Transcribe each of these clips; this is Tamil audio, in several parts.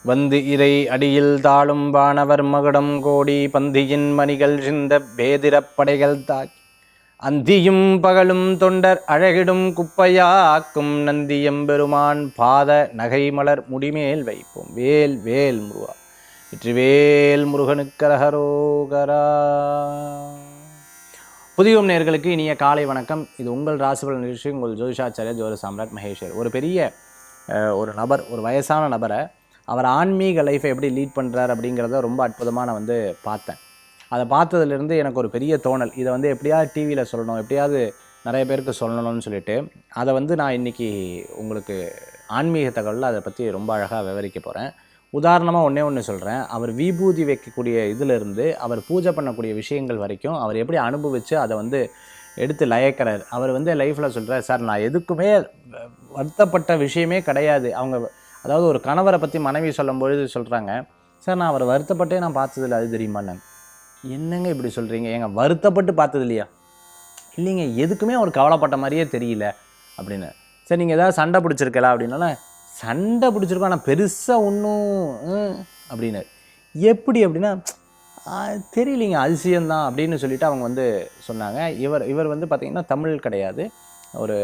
வந்து இறை அடியில் தாழும் வானவர் மகுடம் கோடி பந்தியின் மணிகள் சிந்த பேதிரப் படைகள் தாக்கி அந்தியும் பகலும் தொண்டர் அழகிடும் குப்பையாக்கும் நந்தியம் பெருமான் பாத நகை மலர் முடிமேல் வைப்போம். வேல் வேல் முருகா, வெற்றிவேல் முருகனுக்கரகரோகரா. புதியோம் நேயர்களுக்கு இனிய காலை வணக்கம். இது உங்கள் ராசிபலன் நிகழ்ச்சி. உங்கள் ஜோதிஷாச்சாரியா ஜோதிட சாம்ராட் மகேஸ்வர். ஒரு நபர், ஒரு வயசான நபரை அவர் ஆன்மீக லைஃப்பை எப்படி லீட் பண்ணுறார் அப்படிங்கிறத ரொம்ப அற்புதமாக நான் பார்த்தேன். அதை பார்த்ததுலேருந்து எனக்கு ஒரு பெரிய தோணல், இதை எப்படியாவது டிவியில் சொல்லணும், எப்படியாவது நிறைய பேருக்கு சொல்லணும்னு சொல்லிட்டு அதை நான் இன்றைக்கி உங்களுக்கு ஆன்மீக தகவலில் அதை பற்றி ரொம்ப அழகாக விவரிக்க போகிறேன். உதாரணமாக ஒன்று சொல்கிறேன். அவர் விபூதி வைக்கக்கூடிய இதிலிருந்து அவர் பூஜை பண்ணக்கூடிய விஷயங்கள் வரைக்கும் அவர் எப்படி அனுபவித்து அதை எடுத்து லயக்கிறார். அவர் லைஃப்பில் சொல்கிறார், சார் நான் எதுக்குமே வருத்தப்பட்ட விஷயமே கிடையாது. அதாவது ஒரு கணவரை பற்றி மனைவி சொல்லும்பொழுது சொல்கிறாங்க, சார் நான் அவரை வருத்தப்பட்டே நான் பார்த்ததில்ல, அது தெரியுமாண்ணாங்க. என்னங்க இப்படி சொல்கிறீங்க? ஏங்க வருத்தப்பட்டு பார்த்தது இல்லையா? இல்லைங்க, எதுக்குமே அவர் கவலைப்பட்ட மாதிரியே தெரியல அப்படின்னு. சரி நீங்கள் ஏதாவது சண்டை பிடிச்சிருக்கலாம் அப்படின்னால, சண்டை பிடிச்சிருக்கோம் ஆனால் பெருசாக ஒன்றும் அப்படின்னு. எப்படி அப்படின்னா தெரியலிங்க, அதிசயம்தான் அப்படின்னு சொல்லிவிட்டு அவங்க சொன்னாங்க. இவர் பார்த்திங்கன்னா தமிழ் கிடையாது, ஒரு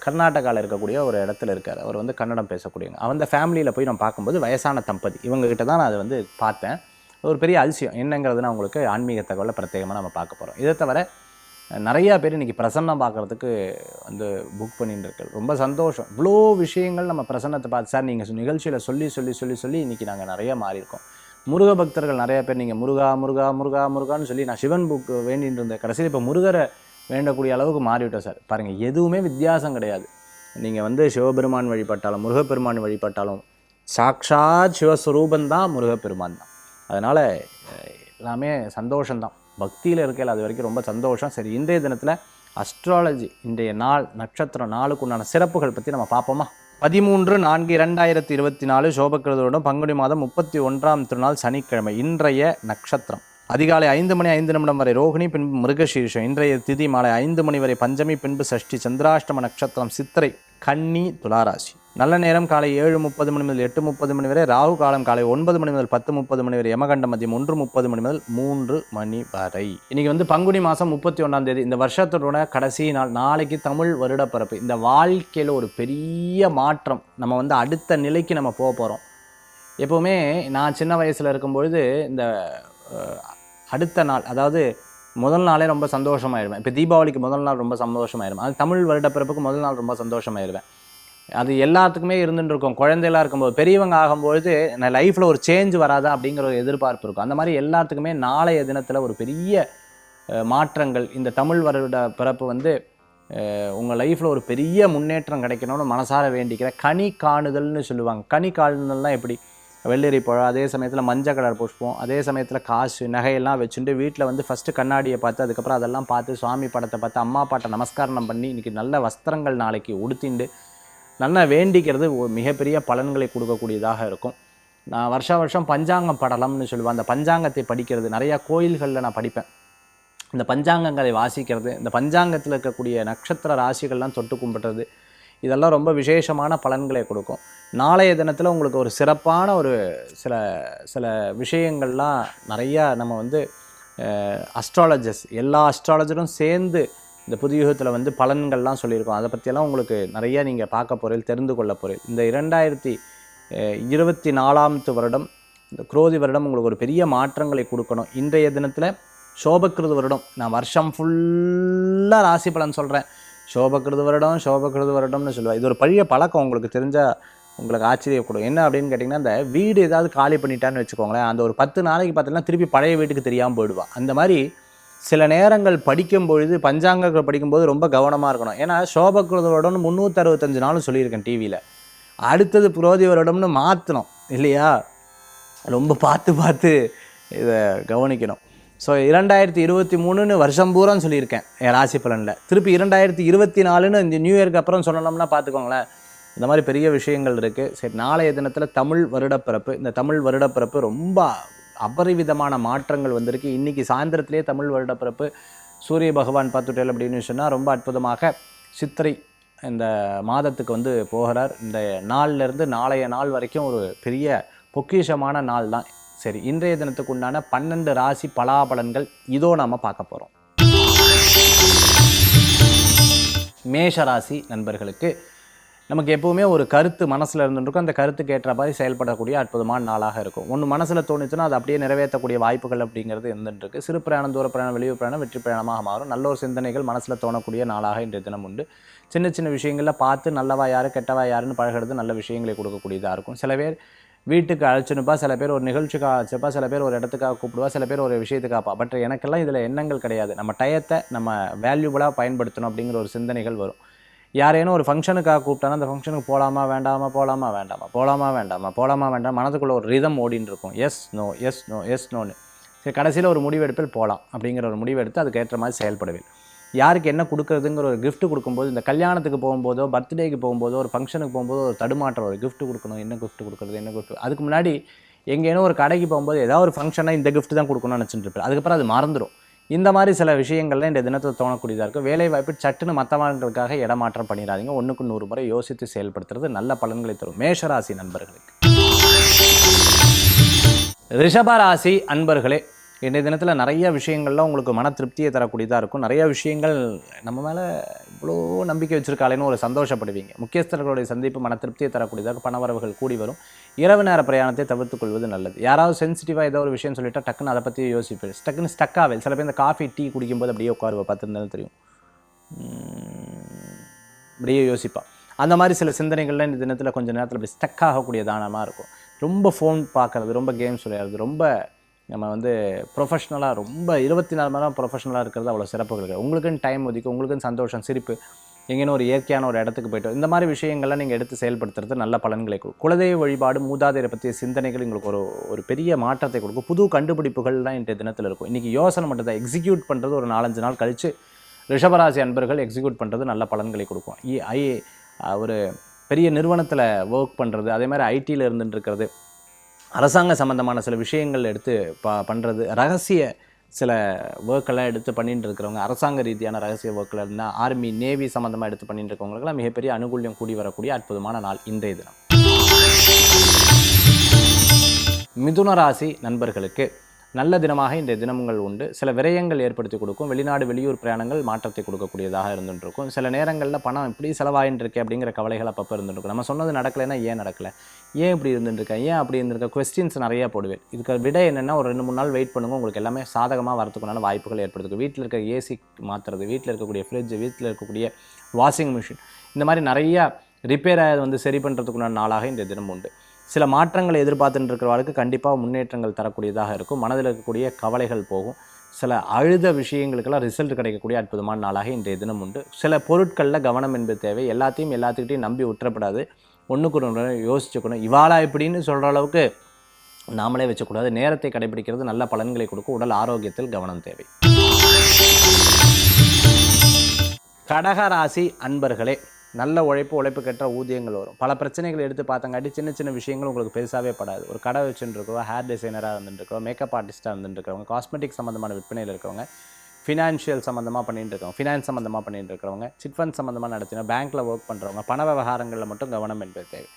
கர்நாடகாவில் இருக்கக்கூடிய ஒரு இடத்துல இருக்கார். அவர் கன்னடம் பேசக்கூடியவங்க. அந்த ஃபேமிலியில் போய் நான் பார்க்கும்போது வயசான தம்பதி இவங்ககிட்ட தான் நான் அதை பார்த்தேன். ஒரு பெரிய அதிசயம் என்னங்கிறது நான் உங்களுக்கு ஆன்மீக தகவலை பிரத்யேகமாக நம்ம பார்க்க போகிறோம். இதை தவிர நிறையா பேர் இன்றைக்கி பிரசன்னம் பார்க்குறதுக்கு புக் பண்ணிட்டு இருக்கு. ரொம்ப சந்தோஷம். இவ்வளோ விஷயங்கள் நம்ம பிரசன்னத்தை பார்த்து, சார் நீங்கள் நிகழ்ச்சியில் சொல்லி சொல்லி சொல்லி சொல்லி இன்றைக்கி நாங்கள் நிறைய மாறியிருக்கோம். முருக பக்தர்கள் நிறைய பேர் நீங்கள் முருகா முருகா முருகா முருகான்னு சொல்லி நான் சிவன் புக் வேண்டிகிட்டு இருந்தேன். கடைசியில் இப்போ முருகரை வேண்டக்கூடிய அளவுக்கு மாறிவிட்டோம் சார். பாருங்கள், எதுவுமே வித்தியாசம் கிடையாது. நீங்கள் சிவபெருமான் வழிபட்டாலும் முருகப்பெருமான் வழிபட்டாலும் சாக்ஷாத் சிவஸ்வரூபந்தான் முருகப்பெருமான் தான். அதனால் எல்லாமே சந்தோஷம்தான். பக்தியில் இருக்கையில் அது வரைக்கும் ரொம்ப சந்தோஷம். சரி, இன்றைய தினத்தில் அஸ்ட்ராலஜி, இன்றைய நாள், நட்சத்திரம், நாளுக்குண்டான சிறப்புகள் பற்றி நம்ம பார்ப்போமா? 13/4/2024 சோபக்கிருதோடும் பங்குனி மாதம் 31ஆம் திருநாள் சனிக்கிழமை. இன்றைய நட்சத்திரம் அதிகாலை 5:05 வரை ரோகிணி, பின்பு மிருகசீரிஷம். இன்றைய திதி மாலை 5 மணி வரை பஞ்சமி, பின்பு சஷ்டி. சந்திராஷ்டம நட்சத்திரம் சித்திரை, கன்னி, துளாராசி. நல்ல நேரம் காலை 7:30 முதல் 8:30 வரை. ராகு காலம் காலை 9 முதல் 10:30 வரை. யமகண்ட மதியம் 1:30 முதல் 3 மணி வரை. இன்னைக்கு பங்குனி மாதம் 31ஆம் தேதி, இந்த வருஷத்தோட கடைசி நாள். நாளைக்கு தமிழ் வருடப்பிறப்பு. இந்த வாழ்க்கையில் ஒரு பெரிய மாற்றம். நம்ம அடுத்த நிலைக்கு நம்ம போக போகிறோம். எப்போவுமே நான் சின்ன வயசில் இருக்கும்பொழுது இந்த அடுத்த நாள், அதாவது முதல் நாளே ரொம்ப சந்தோஷமாயிருவேன். இப்போ தீபாவளிக்கு முதல் நாள் ரொம்ப சந்தோஷமாயிருவேன். அது தமிழ் வருடப்பிறப்புக்கு முதல் நாள் ரொம்ப சந்தோஷமாயிருவேன். அது எல்லாத்துக்குமே இருந்துட்டு இருக்கும். குழந்தைகளாக இருக்கும்போது, பெரியவங்க ஆகும்பொழுது நான் லைஃப்பில் ஒரு சேஞ்ச் வராதா அப்படிங்கிற ஒரு எதிர்பார்ப்பு இருக்கும். அந்த மாதிரி எல்லாத்துக்குமே நாளைய தினத்தில் ஒரு பெரிய மாற்றங்கள். இந்த தமிழ் வருட பிறப்பு உங்கள் லைஃப்பில் ஒரு பெரிய முன்னேற்றம் கிடைக்கணும்னு மனசார வேண்டிக்கிறேன். கனி காணுதல்னு சொல்லுவாங்க. கனி காணுதல்னால் எப்படி? வெள்ளரி பழம், அதே சமயத்தில் மஞ்சள் கலர் புஷ்பம், அதே சமயத்தில் காசு நகையெல்லாம் வச்சுட்டு வீட்டில் ஃபஸ்ட்டு கண்ணாடியை பார்த்து, அதுக்கப்புறம் அதெல்லாம் பார்த்து சுவாமி படத்தை பார்த்து அம்மா அப்பாட்ட நமஸ்காரம் பண்ணி இன்றைக்கி நல்ல வஸ்திரங்கள் நாளைக்கு உடுத்திண்டு நல்லா வேண்டிக்கிறது மிகப்பெரிய பலன்களை கொடுக்கக்கூடியதாக இருக்கும். நான் வருஷம் பஞ்சாங்கம் படலம்னு சொல்லுவேன். அந்த பஞ்சாங்கத்தை படிக்கிறது நிறையா கோயில்களில் நான் படிப்பேன். இந்த பஞ்சாங்கங்களை வாசிக்கிறது, இந்த பஞ்சாங்கத்தில் இருக்கக்கூடிய நட்சத்திர ராசிகள்லாம் தொட்டு கும்பிட்றது, இதெல்லாம் ரொம்ப விசேஷமான பலன்களை கொடுக்கும். நாளைய தினத்தில் உங்களுக்கு ஒரு சிறப்பான ஒரு சில விஷயங்கள்லாம் நிறையா நம்ம அஸ்ட்ராலஜர்ஸ், எல்லா அஸ்ட்ராலஜரும் சேர்ந்து இந்த புதிய யுகத்தில் பலன்கள்லாம் சொல்லியிருக்கோம். அதை பற்றியெல்லாம் உங்களுக்கு நிறையா நீங்கள் பார்க்க போகிறீர்கள், தெரிந்து கொள்ள போகிறீர்கள். இந்த 2024ஆம் வருடம், இந்த குரோதி வருடம் உங்களுக்கு ஒரு பெரிய மாற்றங்களை கொடுக்கணும். இன்றைய தினத்தில் சோபக்கிருது வருடம். நான் வருஷம் ஃபுல்லாக ராசி பலன் சொல்கிறேன். சோபக்கிருது வருடம்னு சொல்லுவேன். இது ஒரு பழைய பழக்கம். உங்களுக்கு தெரிஞ்சால் உங்களுக்கு ஆச்சரியப்படும். என்ன அப்படின்னு கேட்டிங்கன்னா, இந்த வீடு ஏதாவது காலி பண்ணிட்டான்னு வச்சுக்கோங்களேன், அந்த ஒரு 10 நாளைக்கு பார்த்தீங்கன்னா திருப்பி பழைய வீட்டுக்கு தெரியாமல் போயிடுவான். அந்த மாதிரி சில நேரங்கள் படிக்கும்பொழுது, பஞ்சாங்கங்கள் படிக்கும்போது ரொம்ப கவனமாக இருக்கணும். ஏன்னா சோபக்கிருத வருடம்னு 365 நாளும் சொல்லியிருக்கேன் டிவியில். அடுத்தது புரோதி வருடம்னு மாற்றணும் இல்லையா? ரொம்ப பார்த்து இதை கவனிக்கணும். ஸோ 2023ன்னு வருஷம் பூரான்னு சொல்லியிருக்கேன் என் ராசி பலனில். திருப்பி 2024ன்னு இந்த நியூ இயருக்கு அப்புறம் சொல்லணும்னா பார்த்துக்கோங்களேன். இந்த மாதிரி பெரிய விஷயங்கள் இருக்குது. சரி, நாளைய தினத்தில் தமிழ் வருடப்பிறப்பு. இந்த தமிழ் வருடப்பிறப்பு ரொம்ப அபரிவிதமான மாற்றங்கள் வந்திருக்கு. இன்றைக்கி சாயந்தரத்திலே தமிழ் வருடப்பிறப்பு. சூரிய பகவான் பார்த்துட்டேன் அப்படின்னு சொன்னால் ரொம்ப அற்புதமாக சித்திரை இந்த மாதத்துக்கு வந்து போகிறார். இந்த நாள்லேருந்து நாளைய நாள் வரைக்கும் ஒரு பெரிய பொக்கிஷமான நாள் தான். சரி, இன்றைய தினத்துக்கு உண்டான 12 ராசி பலாபலன்கள் இதோ நாம் பார்க்க போகிறோம். மேஷ ராசி நண்பர்களுக்கு நமக்கு எப்போவுமே ஒரு கருத்து மனசில் இருந்துருக்கும். அந்த கருத்துக்கு ஏற்ற மாதிரி செயல்படக்கூடிய அற்புதமான நாளாக இருக்கும். ஒன்று மனசில் தோணுச்சுன்னா அது அப்படியே நிறைவேற்றக்கூடிய வாய்ப்புகள் அப்படிங்கிறது இருந்துருக்கு. சிறு பிரயாணம், தூர பிரயாணம், வெளியூர் பிரயாணம் வெற்றி பிரயாணமாக மாறும். நல்ல ஒரு சிந்தனைகள் மனசில் தோணக்கூடிய நாளாக இன்றைய தினம் உண்டு. சின்ன சின்ன விஷயங்களில் பார்த்து நல்லவா யார் கெட்டவா யாருன்னு பழகிறது நல்ல விஷயங்களை கொடுக்கக்கூடியதாக இருக்கும். சில பேர் வீட்டுக்கு அழைச்சுனுப்பா, சில பேர் ஒரு நிகழ்ச்சிக்காக அழைச்சப்பா, சில பேர் ஒரு இடத்துக்காக கூப்பிடுவா, சில பேர் ஒரு விஷயத்துக்காப்பா. பட் எனக்கெல்லாம் இதில் எண்ணங்கள் கிடையாது. நம்ம டயத்தை நம்ம வேல்யூபலாக பயன்படுத்தணும் அப்படிங்கிற ஒரு சிந்தனைகள் வரும். யாரேனும் ஒரு ஃபங்க்ஷனுக்காக கூப்பிட்டானா அந்த ஃபங்க்ஷனுக்கு போகலாமா வேண்டாமா, போகலாமா வேண்டாமா, போகலாமா வேண்டாமா, போகலாமா வேண்டாம், மனதுக்குள்ளே ஒரு ரிதம் ஓடின்னு இருக்கும். Yes no yes no yes நோன்னு. சரி, கடைசியில் ஒரு முடிவெடுப்பில் போகலாம் அப்படிங்கிற ஒரு முடிவெடுத்து அதுக்கேற்ற மாதிரி செயல்படுவேன். யாருக்கு என்ன கொடுக்குறதுங்கிற ஒரு கிஃப்ட் கொடுக்கும்போது, இந்த கல்யாணத்துக்கு போகும்போதோ, பர்த்டேக்கு போகும்போதோ, ஒரு ஃபங்க்ஷனுக்கு போகும்போது ஒரு தடுமாற்றம், ஒரு கிஃப்ட் கொடுக்கணும், என்ன கிஃப்ட் கொடுக்குறது, என்ன கிஃப்ட். அதுக்கு முன்னாடி எங்கேனோ ஒரு கடைக்கு போகும்போது ஏதாவது ஒரு ஃபங்க்ஷனாக இந்த கிஃப்ட் தான் கொடுக்கணும்னு நினச்சிட்டு இருப்பேன். அதுக்கப்புறம் அது மறந்துடும். இந்த மாதிரி சில விஷயங்கள்லாம் இந்த தினத்தில் தோணக்கூடியதாக இருக்கும். வேலை வாய்ப்பு சட்டுன்னு மற்றவங்களுக்காக இடமாற்றம் பண்ணிடாதீங்க. 1க்கு 100 முறை யோசித்து செயல்படுத்துறது நல்ல பலன்களை தரும். மேஷராசி நண்பர்களுக்கு. ரிஷபராசி அன்பர்களே, இன்றைய தினத்தில் நிறைய விஷயங்கள்லாம் உங்களுக்கு மன திருப்தியை தரக்கூடியதாக இருக்கும். நிறைய விஷயங்கள் நம்ம மேலே இவ்வளோ நம்பிக்கை வச்சுருக்காளேன்னு ஒரு சந்தோஷப்படுவீங்க. முக்கியஸ்தர்களுடைய சந்திப்பு மன திருப்தியை தரக்கூடியதாக, பணவரவுகள் கூடி வரும். இரவு நேர பிரயாணத்தை தவிர்த்து கொள்வது நல்லது. யாராவது சென்சிட்டிவாக ஏதோ ஒரு விஷயம் சொல்லிட்டா டக்குன்னு அதை பற்றி யோசிப்பேன். டக்குன்னு ஸ்டக் ஆவேன். சில பேர் இந்த காஃபி டீ குடிக்கும்போது அப்படியே உட்காருவா, பார்த்துருந்தாலும் தெரியும், அப்படியே யோசிப்பா. அந்த மாதிரி சில சிந்தனைகள்லாம் இந்த தினத்தில் கொஞ்சம் நேரத்தில் அப்படி ஸ்டக் ஆகக்கூடிய தானமாக இருக்கும். ரொம்ப ஃபோன் பார்க்குறது, ரொம்ப கேம்ஸ் விளையாடுறது, ரொம்ப நம்ம வந்து ப்ரொஃபஷ்னலாக ரொம்ப 24 மணி நேரம் ப்ரொஃபஷ்னலாக இருக்கிறது அவ்வளோ சிறப்புகள் இருக்குது. உங்களுக்குன்னு டைம் ஒதுக்கி, உங்களுக்குன்னு சந்தோஷம், சிரிப்பு, எங்கேனோ ஒரு இயற்கையான ஒரு இடத்துக்கு போய்ட்டு இந்த மாதிரி விஷயங்கள்லாம் நீங்கள் எடுத்து செயல்படுத்துறது நல்ல பலன்களை கொடுக்கும். குலதெய்வ வழிபாடு, மூதாதையரை பற்றிய சிந்தனைகள் உங்களுக்கு ஒரு பெரிய மாற்றத்தை கொடுக்கும். புது கண்டுபிடிப்புகள்லாம் இன்றைய தினத்தில் இருக்கும். இன்றைக்கி யோசனை மட்டும் தான், எக்ஸிக்யூட் பண்ணுறது ஒரு 4-5 நாள் கழித்து ரிஷபராசி அன்பர்கள் எக்ஸிக்யூட் பண்ணுறது நல்ல பலன்களை கொடுக்கும். ஒரு பெரிய நிறுவனத்தில் ஒர்க் பண்ணுறது, அதே மாதிரி ஐடியில் இருந்துட்டு இருக்கிறது, அரசாங்க சம்மந்தமான சில விஷயங்கள் எடுத்து பண்ணுறது, ரகசிய சில ஒர்க்கெல்லாம் எடுத்து பண்ணிட்டு இருக்கிறவங்க, அரசாங்க ரீதியான ரகசிய ஒர்க்கில் இருந்தால் ஆர்மி நேவி சம்மந்தமாக எடுத்து பண்ணிட்டு இருக்கவங்களுக்கெல்லாம் மிகப்பெரிய அனுகூல்யம் கூடி வரக்கூடிய அற்புதமான நாள் இன்றைய தினம். மிதுன ராசி நண்பர்களுக்கு நல்ல தினமாக இன்றைய தினங்கள் உண்டு. சில விரயங்கள் ஏற்படுத்தி கொடுக்கும். வெளிநாடு வெளியூர் பிரயாணங்கள் மாற்றத்தை கொடுக்கக்கூடியதாக இருந்துருக்கும். சில நேரங்களில் பணம் இப்படி செலவாயின்னு இருக்கே அப்படிங்கிற கவலைகள் அப்பப்போ இருந்துருக்கும். நம்ம சொன்னது நடக்கலைன்னா ஏன் நடக்கலை, ஏன் இப்படி இருந்துருக்கேன், ஏன் அப்படி இருந்திருக்க, கொஸ்டின்ஸ் நிறையா போடுவேன். இதுக்கு விட என்னென்னா, ஒரு 2-3 நாள் வெயிட் பண்ணுங்கள், உங்களுக்கு எல்லாமே சாதகமாக வரதுக்குனால வாய்ப்புகள் ஏற்படுத்துக்கும். வீட்டில் இருக்க ஏசி மாற்றுறது, வீட்டில் இருக்கக்கூடிய ஃப்ரிட்ஜ், வீட்டில் இருக்கக்கூடிய வாஷிங் மிஷின், இந்த மாதிரி நிறையா ரிப்பேர் வந்து சரி பண்ணுறதுக்குண்டான நாளாக இந்த தினம் உண்டு. சில மாற்றங்களை எதிர்பார்த்துட்டு இருக்கிறவர்களுக்கு கண்டிப்பாக முன்னேற்றங்கள் தரக்கூடியதாக இருக்கும். மனதில் இருக்கக்கூடிய கவலைகள் போகும். சில அழுத விஷயங்களுக்கெல்லாம் ரிசல்ட் கிடைக்கக்கூடிய அற்புதமான நாளாக இன்றைய தினம் உண்டு. சில பொருட்களில் கவனம் என்பது தேவை. எல்லாத்துக்கிட்டையும் நம்பி விட்டுறப்படாது. ஒன்றுக்கு ஒன்று யோசிச்சுக்கணும். இவாளா இப்படின்னு சொல்கிற அளவுக்கு நாமளே வச்சக்கூடாது. நேரத்தை கடைபிடிக்கிறது நல்ல பலன்களை கொடுக்கும். உடல் ஆரோக்கியத்தில் கவனம் தேவை. கடகராசி அன்பர்களே, நல்ல உழைப்புக்கேற்ற ஊதியங்கள் வரும். பல பிரச்சனைகள் எடுத்து பார்த்தங்காட்டி சின்ன சின்ன விஷயங்கள் உங்களுக்கு பெருசாகவே படாது. ஒரு கடை வச்சுருக்கிறோம், ஹேர் டிசைனராக இருந்துருக்கிறோம், மேக்கப் ஆர்டிஸ்ட்டாக இருந்துருக்கிறவங்க, காஸ்மெட்டிக் சம்மந்தமான விற்பனையில் இருக்கிறவங்க, ஃபினான்ஷியல் சம்மந்தமாக பண்ணிட்டு இருக்கவங்க, ஃபினான்ஸ் சம்மந்தமாக பண்ணிட்டு இருக்கிறவங்க, சிட் ஃபண்ட் சம்மந்தமாக நடத்தினா பேங்க்கில் ஒர்க் பண்ணுறவங்க, பண விவகாரங்களில் மட்டும் கவனம் என்பது தேவை.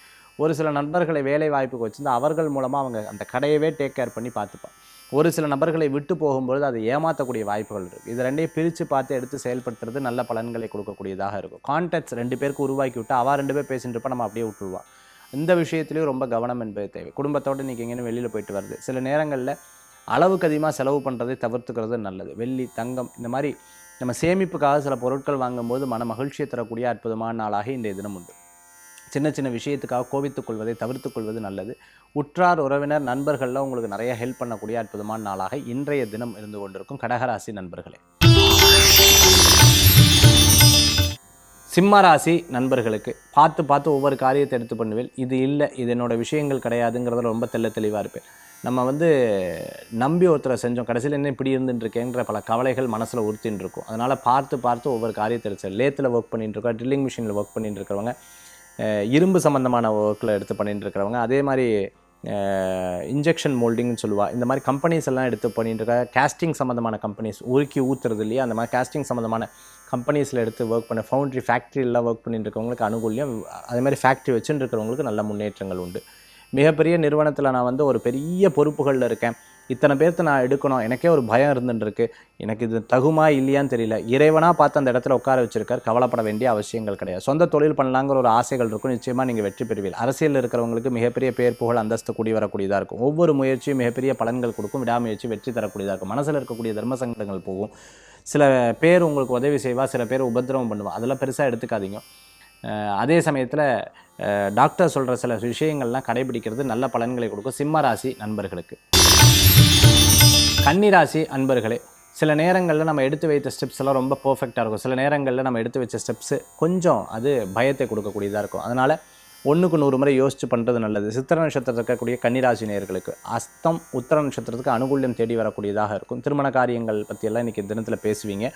ஒரு சில நண்பர்களை வேலை வாய்ப்புக்கு வச்சுருந்து அவர்கள் மூலமாக அவங்க அந்த கடையவே டேக் கேர் பண்ணி பார்த்துப்பாங்க. ஒரு சில நபர்களை விட்டு போகும்பொழுது அதை ஏமாற்றக்கூடிய வாய்ப்புகள் இருக்குது. இது ரெண்டையும் பிரித்து பார்த்து எடுத்து செயல்படுத்துறது நல்ல பலன்களை கொடுக்கக்கூடியதாக இருக்கும். கான்டாக்ட்ஸ் 2 பேருக்கு உருவாக்கி விட்டு அவள் 2 பேர் பேசிட்டு இருப்பா, நம்ம அப்படியே விட்டுருவான். இந்த விஷயத்துலேயும் ரொம்ப கவனம் என்பது தேவை. குடும்பத்தோடு இன்றைக்கி எங்கேயும் வெளியில் போயிட்டு வருது, சில நேரங்களில் அளவுக்கு அதிகமாக செலவு பண்ணுறதை தவிர்த்துக்கிறது நல்லது. வெள்ளி, தங்கம், இந்த மாதிரி நம்ம சேமிப்புக்காக சில பொருட்கள் வாங்கும்போது மன மகிழ்ச்சியை தரக்கூடிய அற்புதமான நாளாக இன்றைய தினம் உண்டு. சின்ன சின்ன விஷயத்துக்காக கோபித்துக் கொள்வதை தவிர்த்து கொள்வது நல்லது. உற்றார் உறவினர் நண்பர்களில் உங்களுக்கு நிறைய ஹெல்ப் பண்ணக்கூடிய அற்புதமான நாளாக இன்றைய தினம் இருந்து கொண்டிருக்கும் கடகராசி நண்பர்களே. சிம்மராசி நண்பர்களுக்கு பார்த்து ஒவ்வொரு காரியத்தை எடுத்து பண்ணுவேன். இது இல்லை, இது என்னோட விஷயங்கள் கிடையாதுங்கிறதுல ரொம்ப தெளிவாக இருப்பேன். நம்ம நம்பி ஒருத்தரை செஞ்சோம், கடைசியில் என்ன இப்படி இருந்துட்டுருக்கேங்கிற பல கவலைகள் மனசில் உறுத்தின்னு இருக்கும். அதனால் பார்த்து ஒவ்வொரு காரியத்தை எடுத்து, லேத்தில் ஒர்க் பண்ணிட்டு இருக்கோம், ட்ரில்லிங் மிஷினில் ஒர்க் பண்ணிட்டு இருக்கிறவங்க, இரும்பு சம்மந்தமான ஒர்க்கில் எடுத்து பண்ணிட்டு இருக்கிறவங்க, அதே மாதிரி இன்ஜெக்ஷன் மோல்டிங்னு சொல்லுவாள். இந்த மாதிரி கம்பெனிஸ் எல்லாம் எடுத்து பண்ணிட்டு இருக்க கேஸ்டிங் சம்மந்தமான கம்பெனிஸ் உருக்கி ஊற்றுறது இல்லையா, அந்த மாதிரி கேஸ்டிங் சம்மந்தமான கம்பெனிஸில் எடுத்து ஒர்க் பண்ண ஃபவுண்ட்ரி ஃபேக்ட்ரியெல்லாம் ஒர்க் பண்ணிட்டு இருக்கவங்களுக்கு அனுகூல்யம், அதே மாதிரி ஃபேக்ட்ரி வச்சுட்டு இருக்கிறவங்களுக்கு நல்ல முன்னேற்றங்கள் உண்டு. மிகப்பெரிய நிறுவனத்தில் நான் வந்து ஒரு பெரிய பொறுப்புகளில் இருக்கேன், இத்தனை பேர்த்து நான் எடுக்கணும், எனக்கே ஒரு பயம் இருந்துருக்கு, எனக்கு இது தகுமா இல்லையான்னு தெரியல, இறைவனாக பார்த்து அந்த இடத்துல உட்கார வச்சிருக்கார், கவலைப்பட வேண்டிய அவசியங்கள் கிடையாது. சொந்த தொழில் பண்ணலாங்கிற ஒரு ஆசைகள் இருக்கும், நிச்சயமாக நீங்கள் வெற்றி பெறுவீர்கள். அரசியலில் இருக்கிறவங்களுக்கு மிகப்பெரிய பேர் புகழ் அந்தஸ்து கூடி வரக்கூடியதாக இருக்கும். ஒவ்வொரு முயற்சியும் மிகப்பெரிய பலன்கள் கொடுக்கும், விடாமுயற்சி வெற்றி தரக்கூடியதாக இருக்கும். மனசில் இருக்கக்கூடிய தர்ம சங்கடங்கள் போகும். சில பேர் உங்களுக்கு உதவி செய்வா, சில பேர் உபத்திரவம் பண்ணுவா, அதெல்லாம் பெருசாக எடுத்துக்காதீங்க. அதே சமயத்தில் டாக்டர் சொல்கிற சில விஷயங்கள்லாம் கடைபிடிக்கிறது நல்ல பலன்களை கொடுக்கும். சிம்ம ராசி நண்பர்களுக்கு. கன்னிராசி அன்பர்களே, சில நேரங்களில் நம்ம எடுத்து வைத்த ஸ்டெப்ஸ் எல்லாம் ரொம்ப பர்ஃபெக்டாக இருக்கும், சில நேரங்களில் நம்ம எடுத்து வச்ச ஸ்டெப்ஸு கொஞ்சம் அது பயத்தை கொடுக்கக்கூடியதாக இருக்கும். அதனால் 1க்கு 100 முறை யோசித்து பண்ணுறது நல்லது. சித்திர நட்சத்திரத்தில் இருக்கக்கூடிய கன்னிராசி நேயர்களுக்கு அஸ்தம் உத்திர நட்சத்திரத்துக்கு அனுகூல்யம் தேடி வரக்கூடியதாக இருக்கும். திருமண காரியங்கள் பற்றியெல்லாம் இன்றைக்கி தினத்தில் பேசுவீங்க.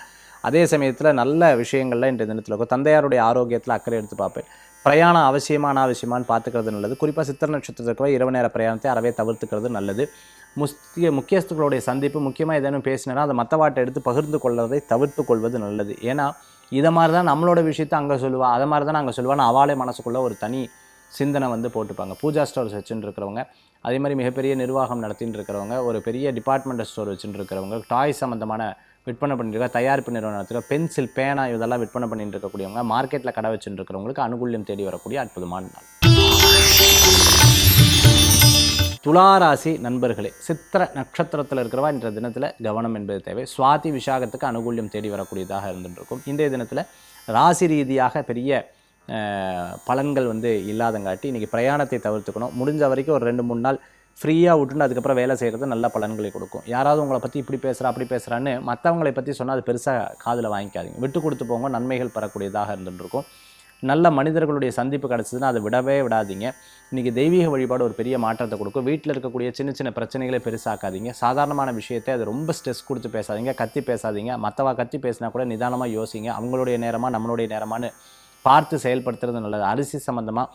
அதே சமயத்தில் நல்ல விஷயங்கள்லாம் இன்றைய தினத்தில் இருக்கும். தந்தையாருடைய ஆரோக்கியத்தில் அக்கறை எடுத்து பார்ப்பேன். பிரயாணம் அவசியமானு பார்த்துக்கிறது நல்லது. குறிப்பாக சித்திர நட்சத்திரத்துக்கு இரவு நேர பிரயாணத்தை அறவே தவிர்த்துக்கிறது நல்லது. முக்கியஸ்தர்களுடைய சந்திப்பு, முக்கியமாக ஏதேனும் பேசினா அதை மற்றவாட்டை எடுத்து பகிர்ந்து கொள்வதை தவிர்த்து கொள்வது நல்லது. ஏன்னா இதை மாதிரி தான் நம்மளோட விஷயத்தை அங்கே சொல்லுவா, அதை மாதிரி தான் அங்கே சொல்லுவான்னு அவளே மனசுக்குள்ளே ஒரு தனி சிந்தனை வந்து போட்டுப்பாங்க. பூஜா ஸ்டோர்ஸ் வச்சுட்டு இருக்கிறவங்க, அதே மாதிரி மிகப்பெரிய நிர்வாகம் நடத்தின்னு இருக்கிறவங்க, ஒரு பெரிய டிபார்ட்மெண்டல் ஸ்டோர் வச்சுட்டு இருக்கிறவங்க, டாய் சம்மந்தமான விற்பனை பண்ணிட்டு தயாரிப்பு நிறுவனத்தில் பென்சில் பேனா இதெல்லாம் விற்பனை பண்ணிட்டு இருக்கக்கூடியவங்க, மார்க்கெட்டில் கடை வச்சுட்டு இருக்கிறவங்களுக்கு அனுகூல்யம் தேடி வரக்கூடிய அற்புதமான நாள். துளாராசி நண்பர்களே, சித்திர நட்சத்திரத்தில் இருக்கிறவா இன்றைய தினத்தில் கவனம் என்பது தேவை. சுவாதி விசாகத்துக்கு அனுகூல்யம் தேடி வரக்கூடியதாக இருந்துருக்கும். இன்றைய தினத்தில் ராசி ரீதியாக பெரிய பலன்கள் வந்து இல்லாதங்காட்டி இன்றைக்கி பிரயாணத்தை தவிர்த்துக்கணும். முடிஞ்ச வரைக்கும் ஒரு 2-3 நாள் ஃப்ரீயாக விட்டுன்னு அதுக்கப்புறம் வேலை செய்கிறது நல்ல பலன்களை கொடுக்கும். யாராவது உங்களை பற்றி இப்படி பேசுகிறா அப்படி பேசுகிறான்னு மற்றவங்களை பற்றி சொன்னால் அது பெருசாக காதில் வாங்கிக்காதீங்க. விட்டு கொடுத்து போங்க, நன்மைகள் பெறக்கூடியதாக இருந்துருக்கும். நல்ல மனிதர்களுடைய சந்திப்பு கிடச்சிதுன்னா அதை விடவே விடாதீங்க. இன்றைக்கி தெய்வீக வழிபாடு ஒரு பெரிய மாற்றத்தை கொடுக்கும். வீட்டில் இருக்கக்கூடிய சின்ன சின்ன பிரச்சனைகளை பெருசாக்காதீங்க. சாதாரணமான விஷயத்தை அது ரொம்ப ஸ்ட்ரெஸ் கொடுத்து பேசாதீங்க, கத்தி பேசாதீங்க. மற்றவா கத்தி பேசினா கூட நிதானமாக யோசிங்க. அவங்களுடைய நேரமாக நம்மளுடைய நேரமானு பார்த்து செயல்படுத்துறது நல்லது. அரிசி சம்மந்தமாக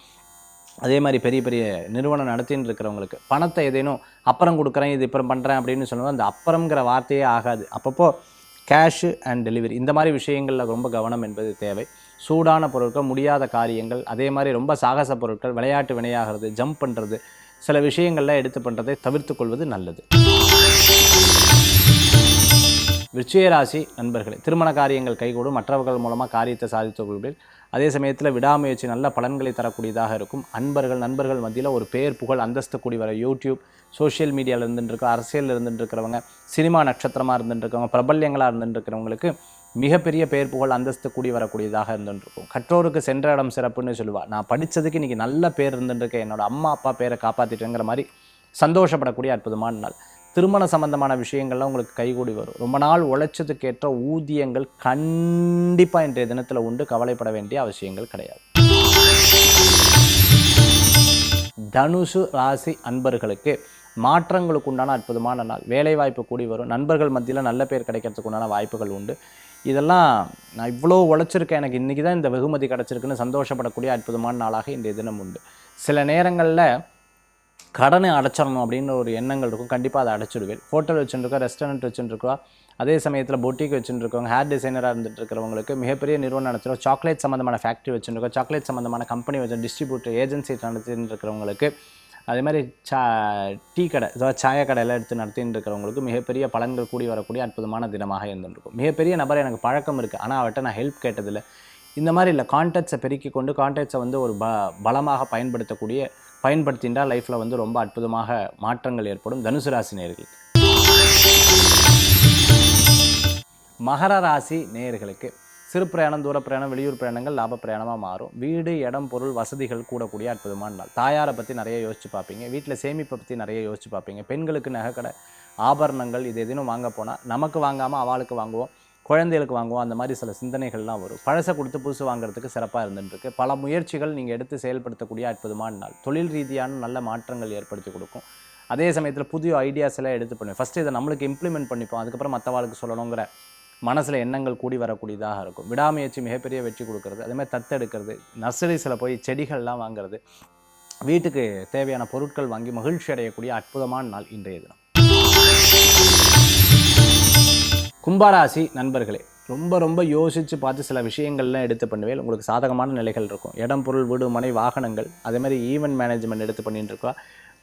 அதே மாதிரி பெரிய பெரிய நிறுவனம் நடத்தின்னு இருக்கிறவங்களுக்கு பணத்தை ஏதேனும் அப்புறம் கொடுக்குறேன், இது இப்போ பண்ணுறேன் அப்படின்னு சொல்லுவோம். அந்த அப்புறங்கிற வார்த்தையே ஆகாது. அப்பப்போ கேஷு அண்ட் டெலிவரி இந்த மாதிரி விஷயங்களில் ரொம்ப கவனம் என்பது தேவை. சூடான பொருட்கள், முடியாத காரியங்கள், அதே மாதிரி ரொம்ப சாகச பொருட்கள், விளையாட்டு வினையாகிறது, ஜம்ப் பண்ணுறது, சில விஷயங்களில் எடுத்து பண்ணுறதை தவிர்த்து கொள்வது நல்லது. விருச்சிகராசி நண்பர்களே, திருமண காரியங்கள் கைகூடும், மற்றவர்கள் மூலமாக காரியத்தை சாதித்து கொள்வீர்கள். அதே சமயத்தில் விடாமுயற்சி நல்ல பலன்களை தரக்கூடியதாக இருக்கும். நண்பர்கள் மத்தியில் ஒரு பேர் புகழ் அந்தஸ்து கூடி வர யூடியூப், சோஷியல் மீடியாவில் இருந்துருக்க, அரசியலில் இருந்துருக்கிறவங்க, சினிமா நட்சத்திரமாக இருந்துருக்கவங்க, பிரபல்யங்களாக இருந்துருக்கிறவங்களுக்கு மிகப்பெரிய பேர் புகழ் அந்தஸ்து கூடி வரக்கூடியதாக இருந்துருக்கும். கற்றோருக்கு சென்ற இடம் சிறப்புன்னு சொல்லுவாள். நான் படித்ததுக்கு இன்றைக்கி நல்ல பேர் இருந்துருக்கேன், என்னோட அம்மா அப்பா பேரை காப்பாற்றிட்டேங்கிற மாதிரி சந்தோஷப்படக்கூடிய அற்புதமான நாள். திருமண சம்பந்தமான விஷயங்கள்லாம் உங்களுக்கு கைகூடி வரும். ரொம்ப நாள் உழைச்சதுக்கேற்ற ஊதியங்கள் கண்டிப்பாக இன்றைய தினத்தில் உண்டு. கவலைப்பட வேண்டிய அவசியங்கள் கிடையாது. தனுசு ராசி அன்பர்களுக்கு மாற்றங்களுக்கு உண்டான அற்புதமான நாள். வேலைவாய்ப்பு கூடி வரும். நண்பர்கள் மத்தியில் நல்ல பேர் கிடைக்கிறதுக்கு உண்டான வாய்ப்புகள் உண்டு. இதெல்லாம் நான் இவ்வளோ உழைச்சிருக்கேன், எனக்கு இன்றைக்கி தான் இந்த வெகுமதி கிடச்சிருக்குன்னு சந்தோஷப்படக்கூடிய அற்புதமான நாளாக இன்றைய தினம் உண்டு. சில நேரங்களில் கடனை அடைச்சிடணும் அப்படின்னு ஒரு எண்ணங்கள் இருக்கும். கண்டிப்பாக அதை அடைச்சிடுவேன். ஹோட்டல் வச்சுருக்கோம், ரெஸ்டாரண்ட் வச்சுருக்கோம், அதே சமயத்தில் பொட்டிக் வச்சுருக்கவங்க, ஹேர் டிசைனராக இருந்துட்டு இருக்கிறவங்களுக்கு மிகப்பெரிய நிறுவனம் நடத்துகிறோம், சாக்லேட் சம்மந்தமான ஃபேக்ட்ரி வச்சுருக்கோம், சாக்லேட் சம்மந்தமான கம்பெனி வச்சு டிஸ்ட்ரிபியூட்டர் ஏஜென்சி நடத்தின்னு இருக்கிறவங்களுக்கு, அதே மாதிரி டீ கடை, அதாவது சாய கடையெல்லாம் எடுத்து நடத்தின்னு இருக்கிறவங்களுக்கு மிகப்பெரிய பலன்கள் கூடி வரக்கூடிய அற்புதமான தினமாக இருந்துருக்கும். மிகப்பெரிய நபர் எனக்கு பழக்கம் இருக்குது, ஆனால் அவர்கிட்ட நான் ஹெல்ப் கேட்டதில்லை. இந்த மாதிரி இல்லை, கான்டாக்ட்ஸை பெருக்கி கொண்டு கான்டாக்ட்ஸை வந்து ஒரு பலமாக பயன்படுத்தின்றால் லைஃப்பில் வந்து ரொம்ப அற்புதமாக மாற்றங்கள் ஏற்படும். தனுசு ராசி நேயர்களுக்கு. மகர ராசி நேயர்களுக்கு சிறு பிரயாணம், தூர பிரயாணம், வெளியூர் பிரயாணங்கள் லாப பிரயாணமாக மாறும். வீடு, இடம், பொருள், வசதிகள் கூடக்கூடிய அற்புதமான நாள். தாயாரை பற்றி நிறைய யோசிச்சு பார்ப்பீங்க. வீட்டில் சேமிப்பை பற்றி நிறைய யோசிச்சு பார்ப்பீங்க. பெண்களுக்கு நகைக்கடை, ஆபரணங்கள் இது எதுவும் வாங்க போனால் நமக்கு வாங்காமல் அவளுக்கு வாங்குவோம், குழந்தைகளுக்கு வாங்குவோம். அந்த மாதிரி சில சிந்தனைகள்லாம் வரும். பழசை கொடுத்து புதுசு வாங்குறதுக்கு சிறப்பாக இருந்துருக்கு. பல முயற்சிகள் நீங்கள் எடுத்து செயல்படுத்தக்கூடிய அற்புதமான நாள். தொழில் ரீதியான நல்ல மாற்றங்கள் ஏற்படுத்தி கொடுக்கும். அதே சமயத்தில் புதிய ஐடியாஸ் எல்லாம் எடுத்து பண்ணுவேன். ஃபஸ்ட்டு இதை நம்மளுக்கு இம்ப்ளிமெண்ட் பண்ணிப்போம், அதுக்கப்புறம் மற்றவாளுக்கு சொல்லணுங்கிற மனசில் எண்ணங்கள் கூடி வரக்கூடியதாக இருக்கும். விடாமுயற்சி மிகப்பெரிய வெற்றி கொடுக்கறது. அதே மாதிரி தத்தெடுக்கிறது, நர்சரிஸில் போய் செடிகள்லாம் வாங்குறது, வீட்டுக்கு தேவையான பொருட்கள் வாங்கி மகிழ்ச்சி அடையக்கூடிய அற்புதமான நாள் இன்றைய தினம். கும்பராசி நண்பர்களே, ரொம்ப யோசித்து பார்த்து சில விஷயங்கள்லாம் எடுத்து பண்ணுவேன். உங்களுக்கு சாதகமான நிலைகள் இருக்கும். இடம், பொருள், வீடு, மனை, வாகனங்கள், அதே மாதிரி ஈவெண்ட் மேனேஜ்மெண்ட் எடுத்து பண்ணிட்டு இருக்கா,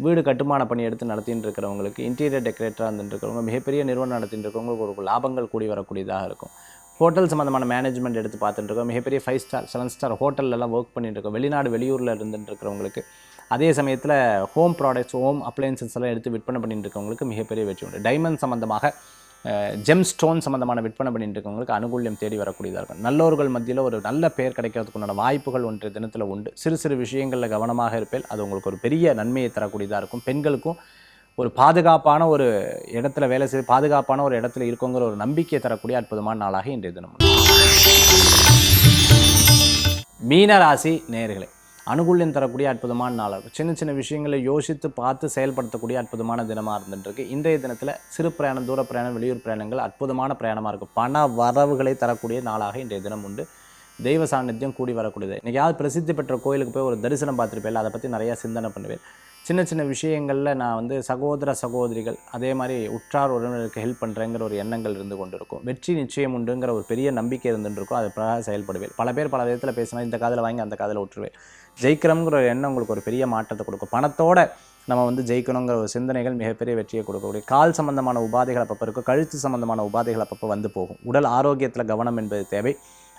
வீடு கட்டுமான பணி எடுத்து நடத்திட்டு இருக்கிறவங்களுக்கு, இன்டீரியர் டெக்கரேட்டராக இருந்துட்டு இருக்கிறவங்க, மிகப்பெரிய நிறுவனம் நடத்திட்டு இருக்கிறவங்களுக்கு ஒரு லாபங்கள் கூடி வரக்கூடியதாக இருக்கும். ஹோட்டல் சம்மந்தமான மேனேஜ்மெண்ட் எடுத்து பார்த்துட்டு இருக்கோம். மிகப்பெரிய 5 ஸ்டார் 7 ஸ்டார் ஹோட்டல்லலாம் ஒர்க் பண்ணிட்டு இருக்கோம். வெளிநாடு வெளியூரில் இருந்துட்டு இருக்கிறவங்களுக்கு, அதே சமயத்தில் ஹோம் ப்ராடக்ட்ஸ், ஹோம் அப்ளையன்சஸ் எல்லாம் எடுத்து விற்பனை பண்ணிட்டு இருக்கவங்களுக்கு மிகப்பெரிய வெற்றி உண்டு. டைமண்ட் சம்மந்தமாக, ஜெம் ஸ்டோன் சம்மந்தமான விற்பனை பண்ணிட்டு இருக்கவங்களுக்கு அனுகூல்யம் தேடி வரக்கூடியதாக இருக்கும். நல்லவர்கள் மத்தியில் ஒரு நல்ல பேர் கிடைக்கிறதுக்குண்டான வாய்ப்புகள் ஒன்றைய தினத்தில் உண்டு. சிறு விஷயங்களில் கவனமாக இருப்பேன். அது உங்களுக்கு ஒரு பெரிய நன்மையை தரக்கூடியதாக இருக்கும். பெண்களுக்கும் ஒரு பாதுகாப்பான ஒரு இடத்துல வேலை செய்து பாதுகாப்பான ஒரு இடத்துல இருக்குங்கிற ஒரு நம்பிக்கையை தரக்கூடிய அற்புதமான நாளாக இன்றைய தினம். மீனராசி நேயர்களே, அனுகூல்யம் தரக்கூடிய அற்புதமான நாளாக இருக்கும். சின்ன விஷயங்களை யோசித்து பார்த்து செயல்படுத்தக்கூடிய அற்புதமான தினமாக இருந்துருக்கு. இன்றைய தினத்தில் சிறு பிரயாணம், தூர பிரயாணம், வெளியூர் பிரயாணங்கள் அற்புதமான பிரயாணமாக இருக்கும். பண வரவுகளை தரக்கூடிய நாளாக இன்றைய தினம் உண்டு. தெய்வ சாநித்தியம் கூடி வரக்கூடியது. இன்றைக்கி யாவது பிரசித்தி பெற்ற கோயிலுக்கு போய் ஒரு தரிசனம் பார்த்துருப்பேன், அதை பற்றி நிறையா சிந்தனை பண்ணுவேன். சின்ன விஷயங்களில் நான் வந்து சகோதர சகோதரிகள், அதே மாதிரி உற்றார் உறவினருக்கு ஹெல்ப் பண்ணுறேங்கிற ஒரு எண்ணங்கள் இருந்து கொண்டு இருக்கும். வெற்றி நிச்சயம் உண்டுங்கிற ஒரு பெரிய நம்பிக்கை இருந்துருக்கும். அது பிரகார செயல்படுவேன். பல பேர் பல விதத்தில் பேசினா இந்த காதில் வாங்கி அந்த காதில் விட்டுருவேன். ஜெயிக்கிறோங்கிற ஒரு எண்ணம் உங்களுக்கு ஒரு பெரிய மாற்றத்தை கொடுக்கும். பணத்தோட நம்ம வந்து ஜெயிக்கணுங்கிற ஒரு சிந்தனைகள் மிகப்பெரிய வெற்றியை கொடுக்கக்கூடிய. கால் சம்பந்தமான உபாதைகள் அப்பப்போ இருக்கும். கழுத்து சம்பந்தமான உபாதைகள் அப்பப்போ வந்து போகும். உடல் ஆரோக்கியத்தில் கவனம் என்பது தேவை.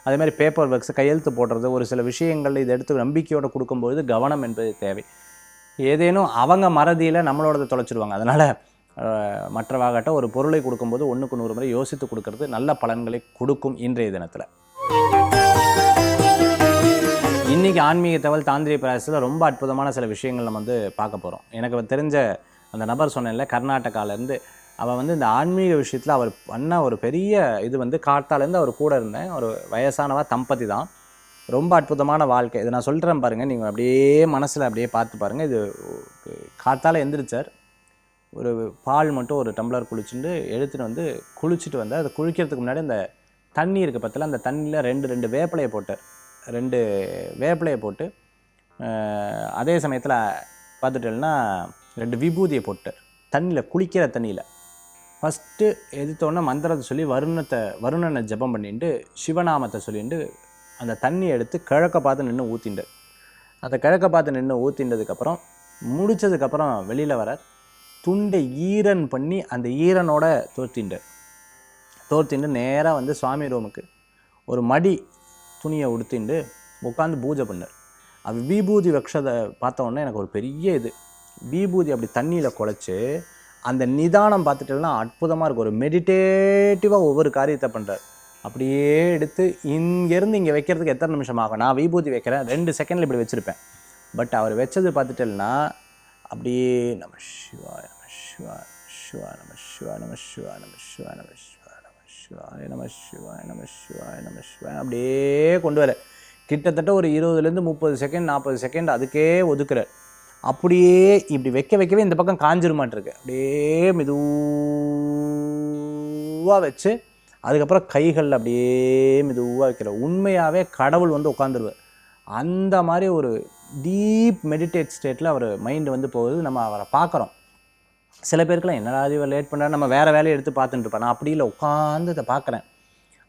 அதே மாதிரி பேப்பர் ஒர்க்ஸ், கையெழுத்து போடுறது, ஒரு சில விஷயங்கள் இதை எடுத்து நம்பிக்கையோடு கொடுக்கும்போது கவனம் என்பது தேவை. ஏதேனும் அவங்க மறதியில் நம்மளோட தொலைச்சிடுவாங்க. அதனால் மற்றவாகட்ட ஒரு பொருளை கொடுக்கும்போது 1க்கு 100 முறை யோசித்து கொடுக்கறது நல்ல பலன்களை கொடுக்கும். இன்றைய தினத்தில் இன்றைக்கி ஆன்மீக தகவல் தாந்திரிக பிரயாசத்தில் ரொம்ப அற்புதமான சில விஷயங்கள் நம்ம வந்து பார்க்க போகிறோம். எனக்கு தெரிஞ்ச அந்த நபர் சொன்னேன்ல, கர்நாடகாவிலேருந்து, அவள் வந்து இந்த ஆன்மீக விஷயத்தில் அவர் பண்ண ஒரு பெரிய இது வந்து காத்தாலேருந்து அவர் கூட இருந்தேன். ஒரு வயசானவா தம்பதி தான். ரொம்ப அற்புதமான வாழ்க்கை. இதை நான் சொல்கிறேன் பாருங்கள், நீங்கள் அப்படியே மனசில் அப்படியே பார்த்து பாருங்கள். இது காத்தால் எந்திரிச்சார், ஒரு பால் மட்டும் ஒரு டம்ளர் குளிச்சுட்டு எடுத்துகிட்டு வந்து குளிச்சுட்டு வந்தார். அதை குளிக்கிறதுக்கு முன்னாடி அந்த தண்ணி இருக்குது பற்றில, அந்த தண்ணியில் ரெண்டு வேப்பிலையை போட்டார். 2 வேப்பிலையை போட்டு அதே சமயத்தில் பார்த்துட்டேன்னா 2 விபூதியை போட்டார் தண்ணியில், குளிக்கிற தண்ணியில். ஃபஸ்ட்டு எதிர்த்தோடனே மந்திரத்தை சொல்லி வருணனை ஜபம் பண்ணிட்டு சிவநாமத்தை சொல்லிட்டு அந்த தண்ணியை எடுத்து கிழக்க பார்த்து நின்று ஊற்றிண்டார். அந்த கிழக்க பார்த்து நின்று ஊற்றின்றதுக்கப்புறம் முடித்ததுக்கப்புறம் வெளியில் வர துண்டை ஈரன் பண்ணி அந்த ஈரனோட தோர்த்திண்டு நேராக வந்து சுவாமி ரூமுக்கு ஒரு மடி துணியை உடுத்திண்டு உட்காந்து பூஜை பண்ணார். அது விபூதி வக்ஷதை பார்த்தோன்னே எனக்கு ஒரு பெரிய இது, விபூதி அப்படி தண்ணியில் குழைச்சி அந்த நிதானம் பார்த்துட்டேன்னா அற்புதமாக இருக்கும். ஒரு மெடிடேட்டிவாக ஒவ்வொரு காரியத்தை பண்ணுறார். அப்படியே எடுத்து இங்கேருந்து இங்கே வைக்கிறதுக்கு எத்தனை நிமிஷம் ஆகும்? நான் விபூதி வைக்கிறேன் 2 செகண்டில் இப்படி வச்சுருப்பேன். பட் அவர் வச்சது பார்த்துட்டேன்னா அப்படியே நம சிவாய நம சிவாய சிவாய நம சிவாய நம சிவாய நம சிவாய நம சிவாய நம சிவாய நம சிவாய நம சிவாய நம சிவாய அப்படியே கொண்டு வர கிட்டத்தட்ட ஒரு 20லேருந்து 30 செகண்ட் 40 செகண்ட் அதுக்கே ஒதுக்குறார். அப்படியே இப்படி வைக்கவே இந்த பக்கம் காஞ்சிருமாட்டிருக்கு. அப்படியே மெதுவாக வச்சு அதுக்கப்புறம் கைகளில் அப்படியே மெதுவாக வைக்கிற. உண்மையாகவே கடவுள் வந்து உட்காந்துருவார். அந்த மாதிரி ஒரு டீப் மெடிடேட் ஸ்டேட்டில் அவர் மைண்டு வந்து போகுது. நம்ம அவரை பார்க்குறோம். சில பேருக்குலாம் என்னடா இவர் லேட் பண்ணுறாரு, நம்ம வேறு வேலையை எடுத்து பார்த்துட்டு இருப்பேன். நான் அப்படி இல்லை, உட்காந்து இதை பார்க்குறேன்.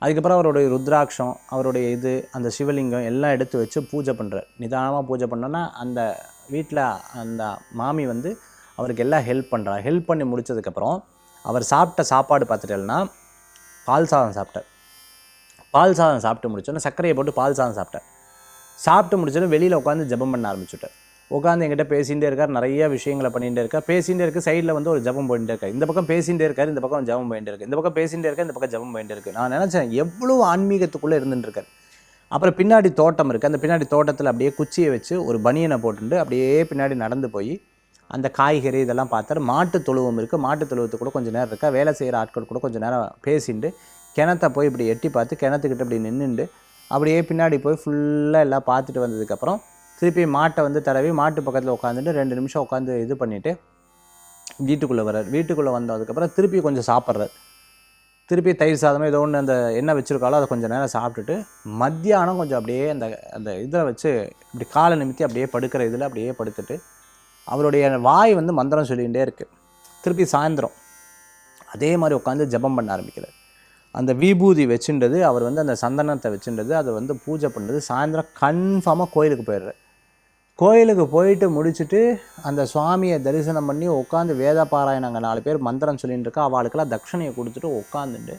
அதுக்கப்புறம் அவருடைய ருத்ராட்சம், அவருடைய இது, அந்த சிவலிங்கம் எல்லாம் எடுத்து வச்சு பூஜை பண்ணுறார். நிதானமாக பூஜை பண்ணோன்னா அந்த வீட்டில் அந்த மாமி வந்து அவருக்கு எல்லாம் ஹெல்ப் பண்ணுறார். ஹெல்ப் பண்ணி முடித்ததுக்கப்புறம் அவர் சாப்பிட்ட சாப்பாடு பார்த்துட்டேன்னா பால் சாதம் சாப்பிட்டார். பால் சாதம் சாப்பிட்டு முடிச்சோன்னா சர்க்கரையை போட்டு பால் சாதம் சாப்பிட்டு முடிச்சோன்னா வெளியில் உட்காந்து ஜபம் பண்ண ஆரம்பிச்சுட்டார். உட்காந்து என்கிட்ட பேசிகிட்டே இருக்கார், நிறைய விஷயங்களை பண்ணிகிட்டே இருக்கார். பேசிகிட்டே இருக்க சைடில் வந்து ஒரு ஜபம் போயிட்டே இருக்கார். இந்த பக்கம் பேசிகிட்டே இருக்கார், இந்த பக்கம் ஜபம் போயிட்டே இருக்குது. இந்த பக்கம் பேசிகிட்டே இருக்கார், இந்த பக்கம் ஜபம் போயிட்டே இருக்குது. நான் நினச்சேன் எவ்வளோ ஆன்மீகத்துக்குள்ளே இருந்துட்டு இருக்கார். அப்புறம் பின்னாடி தோட்டம் இருக்குது. அந்த பின்னாடி தோட்டத்தில் அப்படியே குச்சியை வச்சு ஒரு பனியனை போட்டுட்டு அப்படியே பின்னாடி நடந்து போய் அந்த காய்கறி இதெல்லாம் பார்த்தார். மாட்டு தொழுவம் இருக்குது. மாட்டு தொழுவத்துக்கு கூட கொஞ்சம் நேரம் இருக்கா. வேலை செய்கிற ஆட்கள் கூட கொஞ்சம் நேரம் பேசிட்டு கிணத்தை போய் இப்படி எட்டி பார்த்து கிணத்துக்கிட்ட இப்படி நின்றுண்டு அப்படியே பின்னாடி போய் ஃபுல்லாக எல்லாம் பார்த்துட்டு வந்ததுக்கப்புறம் திருப்பி மாட்டை வந்து தடவி மாட்டு பக்கத்தில் உட்காந்துட்டு 2 நிமிஷம் உட்காந்து இது பண்ணிவிட்டு வீட்டுக்குள்ளே வர்றார். வீட்டுக்குள்ளே வந்ததுக்கப்புறம் திருப்பி கொஞ்சம் சாப்பிட்றார். திருப்பி தயிர் சாதமோ ஏதோ ஒன்று அந்த எண்ணெய் வச்சுருக்காலோ அதை கொஞ்சம் நேரம் சாப்பிட்டுட்டு மத்தியானம் கொஞ்சம் அப்படியே அந்த அந்த இதில் வச்சு இப்படி காலை நிமித்தி அப்படியே படுக்கிற இதில் அப்படியே படுத்துட்டு அவருடைய வாய் வந்து மந்திரம் சொல்லிகிட்டே இருக்குது. திருப்பி சாயந்தரம் அதே மாதிரி உட்காந்து ஜெபம் பண்ண ஆரம்பிக்கிறார். அந்த விபூதி வச்சுன்றது அவர் வந்து அந்த சந்தனத்தை வச்சுன்றது அதை வந்து பூஜை பண்ணுறது. சாயந்தரம் கன்ஃபார்மாக கோயிலுக்கு போயிடுறார். கோயிலுக்கு போயிட்டு முடிச்சுட்டு அந்த சுவாமியை தரிசனம் பண்ணி உட்காந்து வேத பாராயணம் அங்கே 4 பேர் மந்திரம் சொல்லிட்டு இருக்கா. அவளுக்கெல்லாம் தட்சணையை கொடுத்துட்டு உட்காந்துட்டு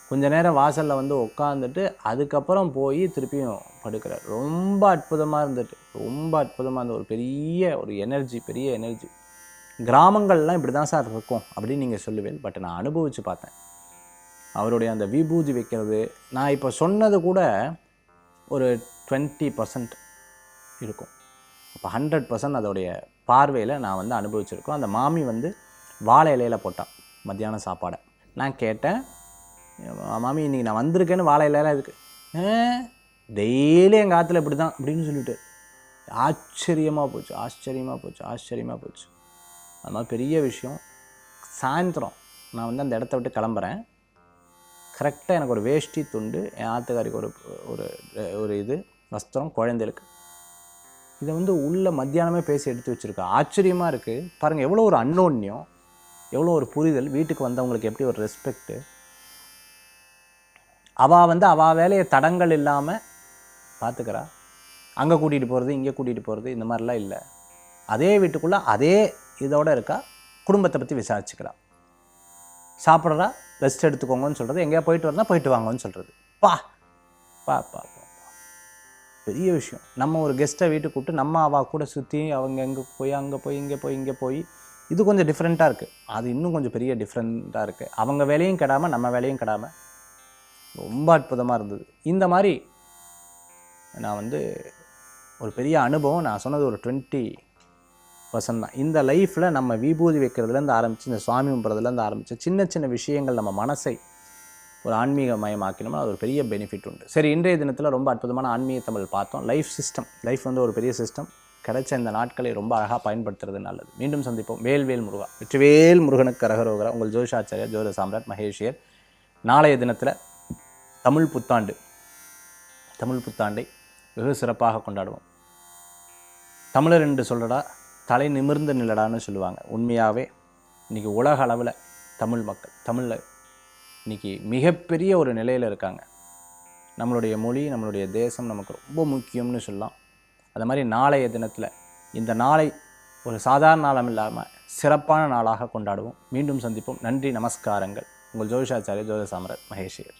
கொஞ்ச நேரம் வாசலில் வந்து உட்காந்துட்டு அதுக்கப்புறம் போய் திருப்பியும் படுக்கிறார். ரொம்ப அற்புதமாக இருந்துட்டு, ரொம்ப அற்புதமாக இருந்த ஒரு பெரிய ஒரு எனர்ஜி, பெரிய எனர்ஜி. கிராமங்கள்லாம் இப்படி தான் சார் இருக்கும் அப்படின்னு நீங்கள் சொல்லுவேன். பட் நான் அனுபவித்து பார்த்தேன். அவருடைய அந்த விபூதி வைக்கிறது நான் இப்போ சொன்னது கூட ஒரு 20% இருக்கும். அப்போ 100% அதோடைய பார்வையில் நான் வந்து அனுபவிச்சிருக்கோம். அந்த மாமி வந்து வாழை இலையில் போட்டான் மத்தியானம் சாப்பாடை. நான் கேட்டேன், மாமி இன்றைக்கி நான் வந்திருக்கேன்னு வாழை இலையில இதுக்கு டெய்லி எங்கள் ஆற்றுல இப்படி தான் அப்படின்னு சொல்லிட்டு ஆச்சரியமாக போச்சு, ஆச்சரியமாக போச்சு, ஆச்சரியமாக போச்சு. அது மாதிரி பெரிய விஷயம். சாயந்தரம் நான் வந்து அந்த இடத்த விட்டு கிளம்புறேன். கரெக்டாக எனக்கு ஒரு வேஷ்டி துண்டு, என் ஆற்றுக்காரிக்கு ஒரு ஒரு இது வஸ்திரம், குழந்தைகளுக்கு. இதை வந்து உள்ள மத்தியானமே பேசி எடுத்து வச்சுருக்கா. ஆச்சரியமாக இருக்குது பாருங்கள். எவ்வளோ ஒரு அன்னோன்யம், எவ்வளோ ஒரு புரிதல், வீட்டுக்கு வந்தவங்களுக்கு எப்படி ஒரு ரெஸ்பெக்ட்டு. அவள் வந்து அவள் வேலையை தடங்கள் இல்லாமல் பார்த்துக்கிறா. அங்கே கூட்டிகிட்டு போகிறது, இங்கே கூட்டிகிட்டு போகிறது, இந்த மாதிரிலாம் இல்லை. அதே வீட்டுக்குள்ளே அதே இதோடு இருக்கா. குடும்பத்தை பற்றி விசாரிச்சுக்கிறா. சாப்பிட்றா, ரெஸ்ட் எடுத்துக்கோங்கன்னு சொல்கிறது. எங்கேயா போயிட்டு வரனா போயிட்டு வாங்கன்னு சொல்கிறது. பா பா பா பெரிய விஷயம். நம்ம ஒரு கெஸ்ட்டை வீட்டுக்கு கூப்பிட்டு நம்ம அவள் கூட சுற்றி அவங்க எங்கே போய் அங்கே போய் இங்கே போய் இங்கே போய் இது கொஞ்சம் டிஃப்ரெண்ட்டாக இருக்குது. அது இன்னும் கொஞ்சம் பெரிய டிஃப்ரெண்ட்டாக இருக்குது. அவங்க வேலையும் கெடாமல் நம்ம வேலையும் கெடாமல் ரொம்ப அற்புதமாக இருந்தது. இந்த மாதிரி நான் வந்து ஒரு பெரிய அனுபவம். நான் சொன்னது ஒரு 20% தான். இந்த லைஃப்பில் நம்ம விபூதி வைக்கிறதுலேருந்து ஆரம்பித்து இந்த சுவாமி கும்பிட்றதுலேருந்து ஆரம்பித்து சின்ன சின்ன விஷயங்கள் நம்ம மனசை ஒரு ஆன்மீகமயமாக்கினோம்னா அது ஒரு பெரிய பெனிஃபிட் உண்டு. சரி, இன்றைய தினத்தில் ரொம்ப அற்புதமான ஆன்மீக தமிழ் பார்த்தோம். லைஃப் சிஸ்டம், லைஃப் வந்து ஒரு பெரிய சிஸ்டம். கிடைச்ச இந்த நாட்களை ரொம்ப அழகாக பயன்படுத்துறது நல்லது. மீண்டும் சந்திப்போம். வேல்வேல் முருகா. வெற்றிவேல் முருகனுக்கு அரகரோகரா. உங்கள் ஜோதிஷாச்சாரியா ஜோதிட சாம்ராட் மகேஷியர். நாளைய தினத்தில் தமிழ் புத்தாண்டு, தமிழ் புத்தாண்டை வெகு சிறப்பாக கொண்டாடுவோம். தமிழர் என்று சொல்லடா தலை நிமிர்ந்து நில்லடான்னு சொல்லுவாங்க. உண்மையாகவே இன்றைக்கி உலக அளவில் தமிழ் மக்கள் தமிழில் இன்றைக்கி மிகப்பெரிய ஒரு நிலையில் இருக்காங்க. நம்மளுடைய மொழி, நம்மளுடைய தேசம் நமக்கு ரொம்ப முக்கியம்னு சொல்லலாம். அது மாதிரி நாளைய தினத்தில் இந்த நாளை ஒரு சாதாரண நாளம் இல்லாமல் சிறப்பான நாளாக கொண்டாடுவோம். மீண்டும் சந்திப்போம். நன்றி, நமஸ்காரங்கள். உங்கள் ஜோதிஷாச்சாரிய ஜோதிட சாம்ராட் மகேஷியர்.